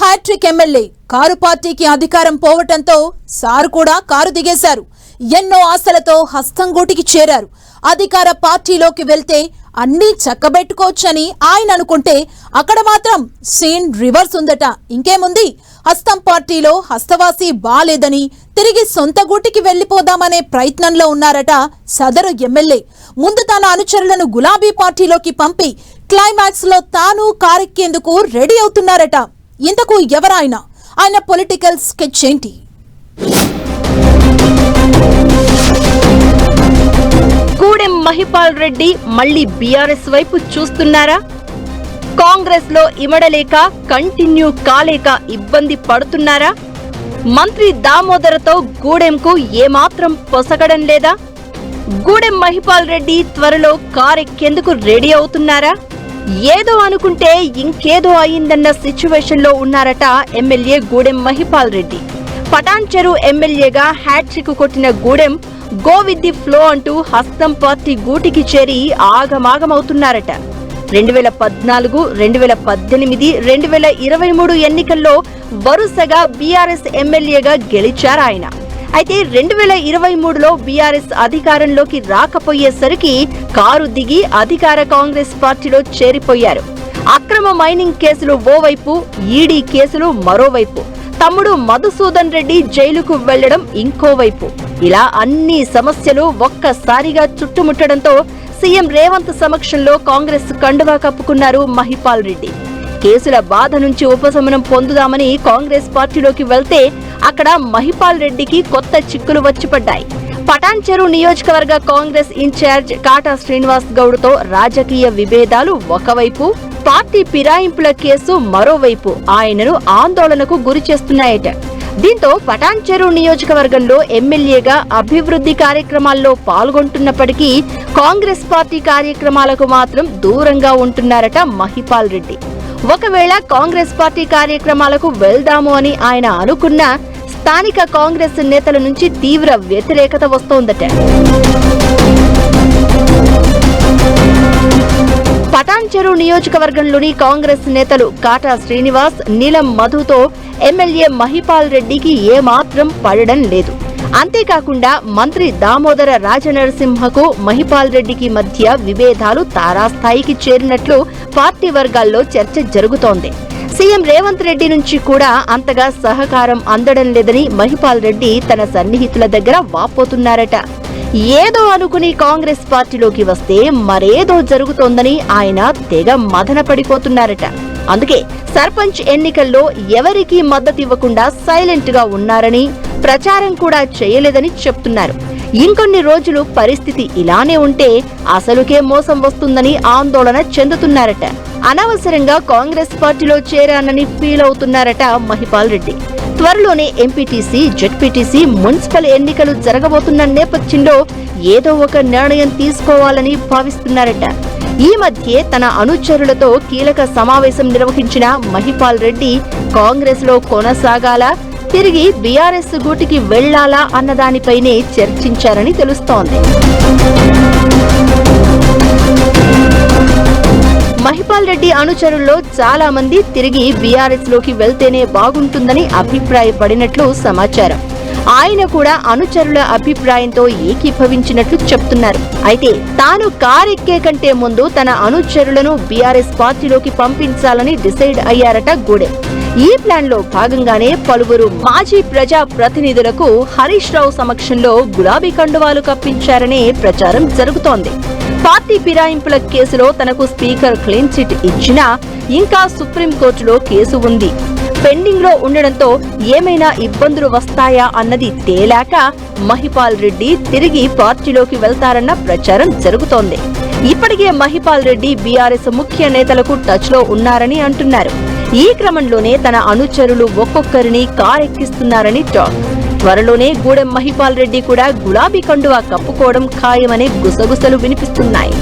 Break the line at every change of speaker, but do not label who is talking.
Hat trick MLA car పార్టీకి అధికారం పోవటంతో sir కూడా కారు దిగేశారు. ఎన్నో ఆశలతో హస్తంగూటికి చేరారు. అధికార పార్టీలోకి వెళ్తే అన్నీ చక్కబెట్టుకోవచ్చని ఆయన అనుకుంటే అక్కడ మాత్రం సీన్ రివర్స్ ఉందట. ఇంకేముంది, హస్తం పార్టీలో హస్తవాసి బాలేదని తిరిగి సొంత గూటికి వెళ్లిపోదామనే ప్రయత్నంలో ఉన్నారట సదరు ఎమ్మెల్యే. ముందు తన అనుచరులను గులాబీ పార్టీలోకి పంపి క్లైమాక్స్ లో తాను కారెక్కేందుకు రెడీ అవుతున్నారట. ఇంతకు ఎవరాయన? ఆయన పొలిటికల్ స్కెచ్ ఏంటి?
గూడెం మహిపాల్ రెడ్డి మళ్లీ బీఆర్ఎస్ వైపు చూస్తున్నారా? కాంగ్రెస్ లో ఇమడలేక కంటిన్యూ కాలేక ఇబ్బంది పడుతున్నారా? మంత్రి దామోదరతో గూడెంకు ఏమాత్రం పొసగడం లేదా? గూడెం మహిపాల్ రెడ్డి త్వరలో కారెక్కేందుకు రెడీ అవుతున్నారా? ఏదో అనుకుంటే ఇంకేదో అయిందన్న సిచ్యువేషన్ లో ఉన్నారట ఎమ్మెల్యే గూడెం మహిపాల్ రెడ్డి. పటాన్చెరు ఎమ్మెల్యేగా హ్యాట్రిక్ కొట్టిన Gudem go with the flow అంటూ హస్తం పార్టీ గూటికి చేరి ఆగమాగమవుతున్నారట. 2014, 2018, 2023 ఎన్నికల్లో వరుసగా బీఆర్ఎస్ ఎమ్మెల్యేగా గెలిచారాయన. అయితే 2023లో బీఆర్ఎస్ అధికారంలోకి రాకపోయేసరికి కారు దిగి అధికార కాంగ్రెస్ పార్టీలో చేరిపోయారు. అక్రమ మైనింగ్ కేసులు ఓవైపు, ఈడీ కేసులు మరోవైపు, తమ్ముడు మధుసూదన్ రెడ్డి జైలుకు వెళ్లడం ఇంకోవైపు, ఇలా అన్ని సమస్యలు ఒక్కసారిగా చుట్టుముట్టడంతో సీఎం రేవంత్ సమక్షంలో కాంగ్రెస్ కండువా కప్పుకున్నారు మహిపాల్ రెడ్డి. కేసుల బాధ నుంచి ఉపశమనం పొందుదామని కాంగ్రెస్ పార్టీలోకి వెళ్తే అక్కడ మహిపాల్ రెడ్డికి కొత్త చిక్కులు వచ్చిపడ్డాయి. పటాన్చెరు నియోజకవర్గ కాంగ్రెస్ ఇన్ఛార్జ్ కాటా శ్రీనివాస్ గౌడ్తో రాజకీయ విభేదాలు ఒకవైపు, పార్టీ ఫిరాయింపుల కేసు మరోవైపు ఆయనను ఆందోళనకు గురి చేస్తున్నాయట. దీంతో పటాన్చెరు నియోజకవర్గంలో ఎమ్మెల్యేగా అభివృద్ధి కార్యక్రమాల్లో పాల్గొంటున్నప్పటికీ కాంగ్రెస్ పార్టీ కార్యక్రమాలకు మాత్రం దూరంగా ఉంటున్నారట మహిపాల్ రెడ్డి. ఒకవేళ కాంగ్రెస్ పార్టీ కార్యక్రమాలకు వెళ్దాము అని ఆయన అనుకున్నా స్థానిక కాంగ్రెస్ నేతల నుంచి తీవ్ర వ్యతిరేకత వస్తోందట. పటాన్చెరు నియోజకవర్గంలోని కాంగ్రెస్ నేతలు కాటా శ్రీనివాస్, నీలం మధుతో ఎమ్మెల్యే మహిపాల్ రెడ్డికి ఏమాత్రం పడడం లేదు. అంతేకాకుండా మంత్రి దామోదర రాజనరసింహకు మహిపాల్ రెడ్డికి మధ్య విభేదాలు తారాస్థాయికి చేరినట్లు పార్టీ వర్గాల్లో చర్చ జరుగుతోంది. సీఎం రేవంత్ రెడ్డి నుంచి కూడా అంతగా సహకారం అందడం లేదని మహిపాల్ రెడ్డి తన సన్నిహితుల దగ్గర వాపోతున్నారట. ఏదో అనుకుని కాంగ్రెస్ పార్టీలోకి వస్తే మరేదో జరుగుతోందని ఆయన తెగ మదన పడిపోతున్నారట. అందుకే సర్పంచ్ ఎన్నికల్లో ఎవరికీ మద్దతివ్వకుండా సైలెంట్ గా ఉన్నారని, ప్రచారం కూడా చేయలేదని చెప్తున్నారు. ఇంకొన్ని రోజులు పరిస్థితి ఇలానే ఉంటే అసలుకే మోసం వస్తుందని ఆందోళన చెందుతున్నారట. అనవసరంగా కాంగ్రెస్ పార్టీలో చేరానని ఫీల్ అవుతున్నారట మహిపాల్ రెడ్డి. త్వరలోనే ఎంపీటీసీ, జెడ్పీటీసీ, మున్సిపల్ ఎన్నికలు జరగబోతున్న నేపథ్యంలో ఏదో ఒక నిర్ణయం తీసుకోవాలని భావిస్తున్నారట. ఈ మధ్య తన అనుచరులతో కీలక సమావేశం నిర్వహించిన మహిపాల్ రెడ్డి కాంగ్రెస్ లో కొనసాగాలా, తిరిగి బీఆర్ఎస్ గూటికి వెళ్లాలా అన్నదానిపైనే చర్చించారని తెలుస్తోంది. మహిపాల్ రెడ్డి అనుచరుల్లో చాలా మంది తిరిగి బీఆర్ఎస్ లోకి వెళ్తేనే బాగుంటుందని అభిప్రాయపడినట్లు సమాచారం. ఆయన కూడా అనుచరుల అభిప్రాయంతో ఏకీభవించినట్లు చెప్తున్నారు. అయితే తాను కారెక్కే కంటే ముందు తన అనుచరులను బీఆర్ఎస్ పార్టీలోకి పంపించాలని డిసైడ్ అయ్యారట గూడెం. ఈ ప్లాన్ లో భాగంగానే పలువురు మాజీ ప్రజా ప్రతినిధులకు హరీష్ రావు సమక్షంలో గులాబీ కండువాలు కప్పించారనే ప్రచారం జరుగుతోంది. పార్టీ ఫిరాయింపుల కేసులో తనకు స్పీకర్ క్లీన్ చిట్ ఇచ్చినా ఇంకా సుప్రీంకోర్టులో కేసు ఉంది. పెండింగ్ లో ఉండడంతో ఏమైనా ఇబ్బందులు వస్తాయా అన్నది తేలాక మహిపాల్ రెడ్డి తిరిగి పార్టీలోకి వెళ్తారన్న ప్రచారం జరుగుతోంది. ఇప్పటికే మహిపాల్ రెడ్డి బీఆర్ఎస్ ముఖ్య నేతలకు టచ్ లో ఉన్నారని అంటున్నారు. ఈ క్రమంలోనే తన అనుచరులు ఒక్కొక్కరిని కారెక్కిస్తున్నారని టాక్. త్వరలోనే గూడెం మహిపాల్ రెడ్డి కూడా గులాబీ కండువా కప్పుకోవడం ఖాయమనే గుసగుసలు వినిపిస్తున్నాయి.